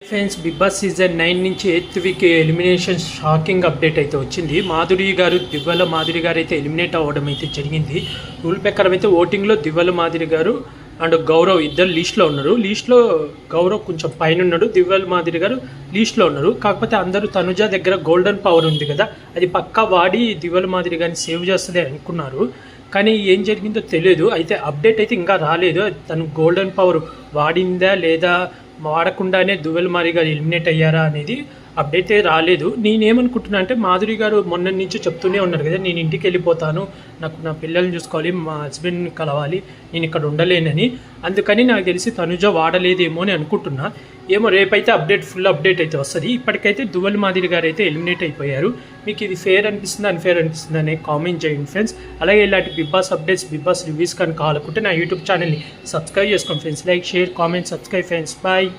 Friends, big boss season 9 నుంచి 8th week elimination shocking update అయితే వచ్చింది. దివ్వల మాధురి గారు అయితే ఎలిమినేట్ అవ్వడం అయితే జరిగింది. రూల్ ప్రకారం అయితే ఓటింగ్లో దివ్వల మాధురి గారు అండ్ గౌరవ్ ఇద్దరు లీస్ట్లో ఉన్నారు. లీస్ట్లో గౌరవ్ కొంచెం పైన ఉన్నాడు, దివ్వల మాధురి గారు లీస్ట్లో ఉన్నారు. కాకపోతే అందరూ తనుజ దగ్గర గోల్డెన్ పవర్ ఉంది కదా, అది పక్కా వాడి దివ్వల మాధురి గారిని సేవ్ చేస్తుంది అనుకున్నారు. కానీ ఏం జరిగిందో తెలియదు. అయితే అప్డేట్ అయితే ఇంకా రాలేదు. తను గోల్డెన్ పవర్ వాడిందా లేదా వాడకుండానే దివ్వల మాధురి గారు ఎలిమినేట్ అయ్యారా అనేది అప్డేట్ రాలేదు. నేనేమనుకుంటున్నా అంటే, మాధురి గారు మొన్న నుంచి చెప్తూనే ఉన్నారు కదా, నేను ఇంటికి వెళ్ళిపోతాను, నాకు నా పిల్లల్ని చూసుకోవాలి, మా హస్బెండ్ని కలవాలి, నేను ఇక్కడ ఉండలేనని. అందుకని నాకు తెలిసి తనుజ వాడలేదేమో అని అనుకుంటున్నా. ఏమో రేపైతే ఫుల్ అప్డేట్ అయితే వస్తుంది. ఇప్పటికైతే దివ్వల మాధురి గారు అయితే ఎలిమినేట్ అయిపోయారు. మీకు ఇది ఫేర్ అనిపిస్తుందా అన్ఫేర్ అనిపిస్తుందా అనే కామెంట్ చేయండి ఫ్రెండ్స్. అలాగే ఇలాంటి Bigg Boss updates, Bigg Boss reviews కానీ కావాలనుకుంటే నా యూట్యూబ్ ఛానల్ని సబ్స్క్రైబ్ చేసుకోండి friends. Like, share, comment, subscribe friends. Bye.